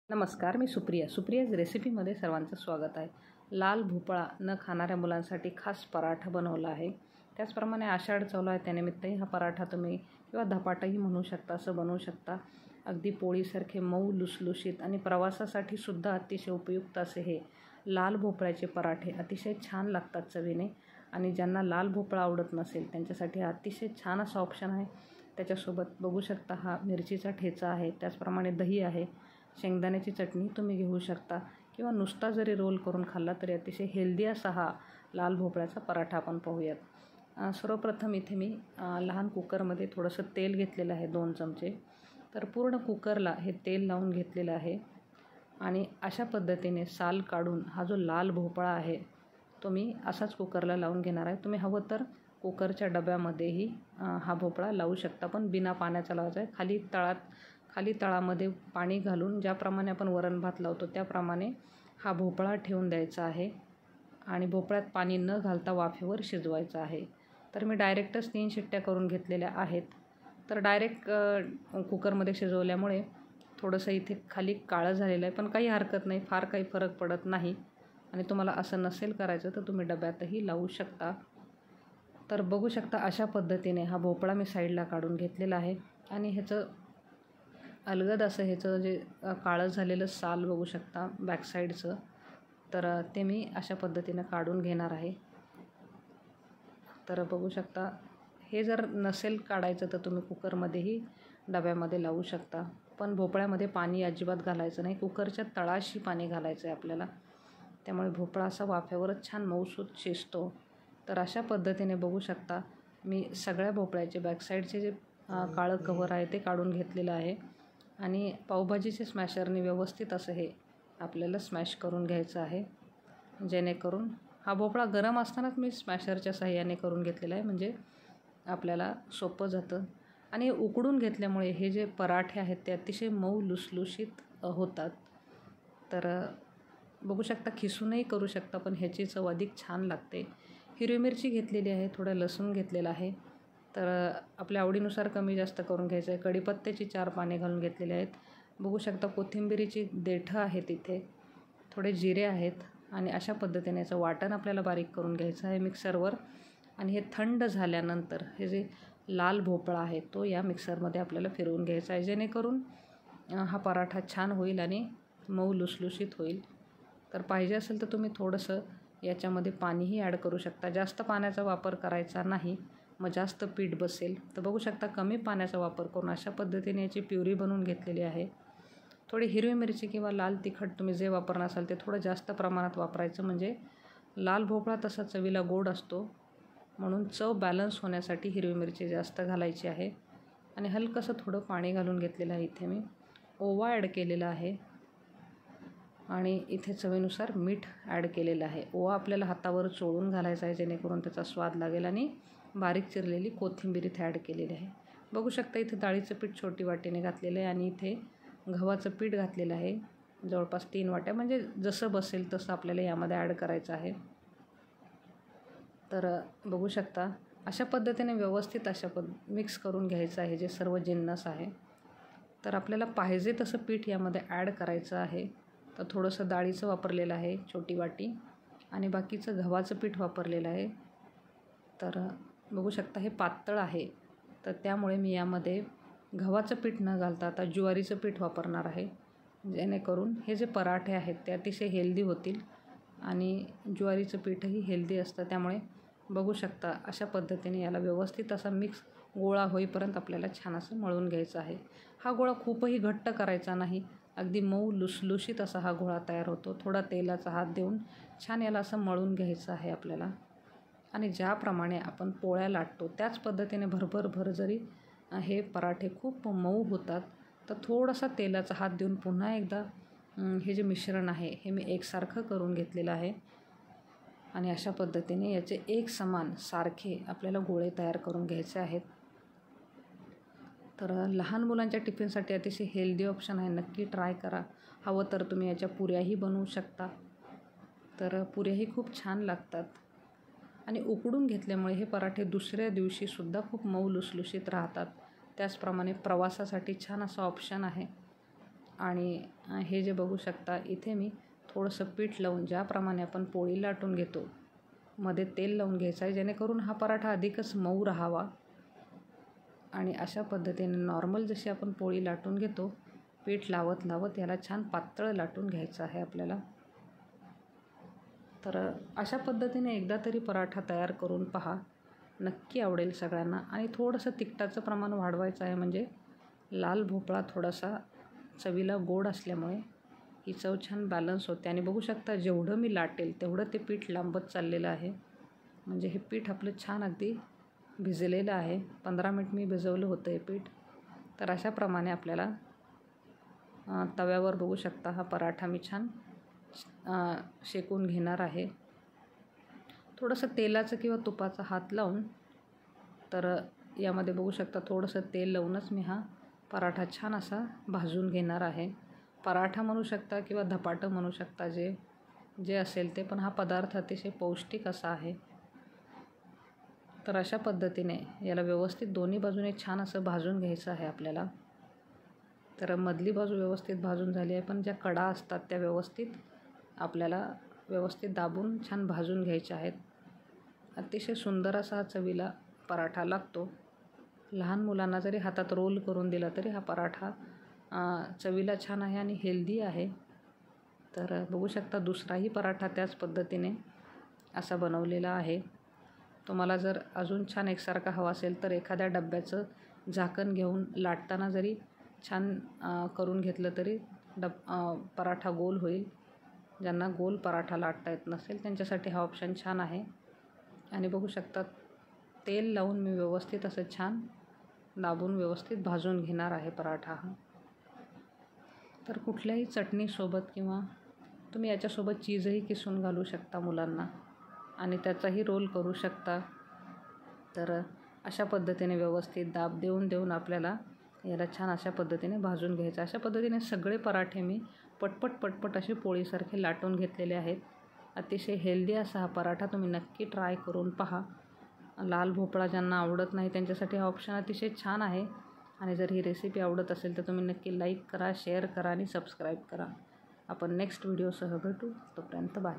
नमस्कार, मी सुप्रियाज रेसिपीमध्ये सर्वांचं स्वागत आहे. लाल भोपळा न खाणाऱ्या मुलांसाठी खास पराठा बनवला आहे. त्याचप्रमाणे आषाढ चालू आहे, त्यानिमित्तही हा पराठा तुम्ही किंवा धपाटाही म्हणू शकता, असं बनवू शकता. अगदी पोळीसारखे मऊ लुसलुशीत आणि प्रवासासाठी सुद्धा अतिशय उपयुक्त असे हे लाल भोपळ्याचे पराठे अतिशय छान लागतात चवीने. आणि ज्यांना लाल भोपळा आवडत नसेल त्यांच्यासाठी हा अतिशय छान असा ऑप्शन आहे. त्याच्यासोबत बघू शकता हा मिरचीचा ठेचा आहे, त्याचप्रमाणे दही आहे, शेंगदाण्याची चटणी तुम्ही घेऊ शकता किंवा नुसता जरी रोल करून खाल्ला तरी अतिशय हेल्दी असा हा लाल भोपळ्याचा पराठा आपण पाहूयात. सर्वप्रथम इथे मी लहान कुकरमध्ये थोडंसं तेल घेतलेलं आहे, 2 चमचे. तर पूर्ण कुकरला हे तेल लावून घेतलेलं आहे आणि अशा पद्धतीने साल काढून हा जो लाल भोपळा आहे तो मी असाच कुकरला लावून घेणार आहे. तुम्ही हवं तर कुकरच्या डब्यामध्येही हा भोपळा लावू शकता, पण बिना पाण्याचा लावायचा आहे. खाली तळामध्ये पाणी घालून ज्याप्रमाणे आपण वरण भात लावतो त्याप्रमाणे हा भोपळा ठेवून द्यायचा आहे आणि भोपळ्यात पाणी न घालता वाफेवर शिजवायचा आहे. तर मी डायरेक्टच 3 शिट्ट्या करून घेतलेल्या आहेत. तर डायरेक्ट कुकरमध्ये शिजवल्यामुळे थोडंसं इथे खाली काळं झालेलं आहे, पण काही हरकत नाही, फार काही फरक पडत नाही. आणि तुम्हाला असं नसेल करायचं तर तुम्ही डब्यातही लावू शकता. तर बघू शकता अशा पद्धतीने हा भोपळा मी साईडला काढून घेतलेला आहे आणि ह्याचं अलगद असं ह्याचं जे काळं झालेलं साल बघू शकता बॅक साईडचं, तर ते मी अशा पद्धतीनं काढून घेणार आहे. तर बघू शकता हे जर नसेल काढायचं तर तुम्ही कुकरमध्येही डब्यामध्ये लावू शकता, पण भोपळ्यामध्ये पाणी अजिबात घालायचं नाही. कुकरच्या तळाशी पाणी घालायचं आहे आपल्याला, त्यामुळे भोपळा असा वाफेवरच छान मऊसूत शिजतो. तर अशा पद्धतीने बघू शकता मी सगळ्या भोपळ्याचे बॅक साईडचे जे काळं कव्हर आहे ते काढून घेतलेलं आहे आणि पावभाजीच्या स्मॅशरने व्यवस्थित असं हे आपल्याला स्मॅश करून घ्यायचं आहे, जेणेकरून हा भोपळा गरम असतानाच मी स्मॅशरच्या साहाय्याने करून घेतलेला आहे, म्हणजे आपल्याला सोपं जातं. आणि उकडून घेतल्यामुळे हे जे पराठे आहेत ते अतिशय मऊ लुसलुशीत होतात. तर बघू शकता खिसूनही करू शकता, पण ह्याची चव अधिक छान लागते. हिरवी मिरची घेतलेली आहे, थोडं लसूण घेतलेलं आहे, तर आपल्या आवडीनुसार कमी जास्त करून घ्यायचं आहे. कढीपत्त्याची 4 पाने घालून घेतलेले आहेत. बघू शकता कोथिंबिरीची देठं आहेत इथे, थोडे जिरे आहेत आणि अशा पद्धतीने याचं वाटण आपल्याला बारीक करून घ्यायचं आहे मिक्सरवर. आणि हे थंड झाल्यानंतर हे जे लाल भोपळा आहे तो या मिक्सरमध्ये आपल्याला फिरवून घ्यायचा आहे, जेणेकरून हा पराठा छान होईल आणि मऊ लुसलुशीत होईल. तर पाहिजे असेल तर तुम्ही थोडंसं याच्यामध्ये पाणीही ॲड करू शकता. जास्त पाण्याचा वापर करायचा नाही, मग जास्त पीठ बसेल. तर बघू शकता कमी पाण्याचा वापर करून अशा पद्धतीने याची प्युरी बनवून घेतलेली आहे. थोडी हिरवी मिरची किंवा लाल तिखट तुम्ही जे वापरणार असाल ते थोडं जास्त प्रमाणात वापरायचं, म्हणजे लाल भोपळा तसा चवीला गोड असतो, म्हणून चव बॅलन्स होण्यासाठी हिरवी मिरची जास्त घालायची आहे. आणि हलकंसं थोडं पाणी घालून घेतलेलं आहे. इथे मी ओवा ॲड केलेला आहे आणि इथे चवीनुसार मीठ ॲड केलेलं आहे. ओवा आपल्याला हातावर चोळून घालायचा आहे, जेणेकरून त्याचा स्वाद लागेल. आणि बारीक चिरलेली कोथिंबीर इथे ॲड केलेली आहे. बघू शकता इथे डाळीचं पीठ छोटी वाटीने घातलेलं आहे आणि इथे गव्हाचं पीठ घातलेलं आहे जवळपास 3 वाट्या, म्हणजे जसं बसेल तसं आपल्याला यामध्ये ॲड करायचं आहे. तर बघू शकता अशा पद्धतीने व्यवस्थित मिक्स करून घ्यायचं आहे जे सर्व जिन्नस आहे. तर आपल्याला पाहिजे तसं पीठ यामध्ये ॲड करायचं आहे. तर थोडंसं डाळीचं वापरलेलं आहे छोटी वाटी आणि बाकीचं गव्हाचं पीठ वापरलेलं आहे. तर बघू शकता हे पातळ आहे, तर त्यामुळे मी यामध्ये गव्हाचं पीठ न घालता आता ज्वारीचं पीठ वापरणार आहे, जेणेकरून हे जे पराठे आहेत ते अतिशय हेल्दी होतील. आणि ज्वारीचं पीठही हेल्दी असतं, त्यामुळे बघू शकता अशा पद्धतीने याला व्यवस्थित असा मिक्स गोळा होईपर्यंत आपल्याला छान असं मळून घ्यायचं आहे. हा गोळा खूपही घट्ट करायचा नाही, अगदी मऊ लुसलुशीत असा हा गोळा तयार होतो. थोडा तेलाचा हात देऊन छान याला असं मळून घ्यायचं आहे आपल्याला. आणि ज्याप्रमाणे आपण पोळ्या लाटतो त्याच पद्धतीने भर जरी हे पराठे खूप मऊ होतात, तर थोडासा तेलाचा हात देऊन पुन्हा एकदा हे जे मिश्रण आहे हे मी एकसारखं करून घेतलेलं आहे. आणि अशा पद्धतीने याचे एक समान सारखे आपल्याला गोळे तयार करून घ्यायचे आहेत. तर लहान मुलांच्या टिफिनसाठी अतिशय हेल्दी ऑप्शन आहे, नक्की ट्राय करा. हवं तर तुम्ही याच्या पुऱ्याही बनवू शकता, तर पुऱ्याही खूप छान लागतात. आणि उकडून घेतल्यामुळे हे पराठे दुसऱ्या दिवशीसुद्धा खूप मऊ लुसलुशीत राहतात. त्याचप्रमाणे प्रवासासाठी छान असा ऑप्शन आहे. आणि हे जे बघू शकता इथे मी थोडंसं पीठ लावून, ज्याप्रमाणे आपण पोळी लाटून घेतो, मध्ये तेल लावून घ्यायचं आहे, जेणेकरून हा पराठा अधिकच मऊ राहावा. आणि अशा पद्धतीने नॉर्मल जशी आपण पोळी लाटून घेतो, पीठ लावत लावत याला छान पातळ लाटून घ्यायचं आहे आपल्याला. तर अशा पद्धतीने एकदा तरी पराठा तयार करून पहा, नक्की आवडेल सगळ्यांना. आणि थोडंसं तिखटाचं प्रमाण वाढवायचं आहे, म्हणजे लाल भोपळा थोडासा चवीला गोड असल्यामुळे ही चव छान बॅलन्स होते. आणि बघू शकता जेवढं मी लाटेल तेवढं ते पीठ लांबत चाललेलं आहे. म्हणजे हे पीठ आपलं छान अगदी भिजलेलं आहे. 15 मिनिट मी भिजवलं होतं हे पीठ. तर अशाप्रमाणे आपल्याला तव्यावर बघू शकता हा पराठा मी छान शेकून घेणार आहे. थोडंसं तेलाचं किंवा तुपाचा हात लावून, तर यामध्ये बघू शकता थोडंसं तेल लावूनच मी हा पराठा छान असा भाजून घेणार आहे. पराठा म्हणू शकता किंवा धपाटं म्हणू शकता, जे असेल ते, पण हा पदार्थ अतिशय पौष्टिक असा आहे. तर अशा पद्धतीने याला व्यवस्थित दोन्ही बाजूने छान असं भाजून घ्यायचं आहे आपल्याला. तर मधली बाजू व्यवस्थित भाजून झाली आहे, पण ज्या कडा असतात त्या आपल्याला व्यवस्थित दाबून छान भाजून घ्यायच्या आहेत. अतिशय सुंदर असा हा चवीला पराठा लागतो. लहान मुलांना जरी हातात रोल करून दिला तरी हा पराठा चवीला छान आहे आणि हेल्दी आहे. तर बघू शकता दुसराही पराठा त्याच पद्धतीने असा बनवलेला आहे. तुम्हाला जर अजून छान एकसारखा हवा असेल तर एखाद्या डब्याचं झाकण घेऊन लाटताना जरी छान करून घेतलं तरी पराठा गोल होईल. ज्यांना गोल पराठा लाटता येत नसेल त्यांच्यासाठी हा ऑप्शन छान आहे. आणि बघू शकता तेल लावून मी व्यवस्थित असं छान दाबून व्यवस्थित भाजून घेणार आहे पराठा हा. तर कुठल्याही चटणीसोबत किंवा तुम्ही याच्यासोबत चीजही किसून घालू शकता मुलांना आणि त्याचाही रोल करू शकता. तर अशा पद्धतीने व्यवस्थित दाब देऊन आपल्याला याला छान अशा पद्धतीने भाजून घ्यायचं. अशा पद्धतीने सगळे पराठे मी पटपट असे पोळीसारखे लाटून घेतलेले आहेत. अतिशय हेल्दी असा हा पराठा तुम्ही नक्की ट्राय करून पहा. लाल भोपळा ज्यांना आवडत नाही त्यांच्यासाठी हा ऑप्शन अतिशय छान आहे. आणि जर ही रेसिपी आवडत असेल तर तुम्ही नक्की लाईक करा, शेअर करा आणि सबस्क्राईब करा. आपण नेक्स्ट व्हिडिओसह भेटू. तोपर्यंत बाय.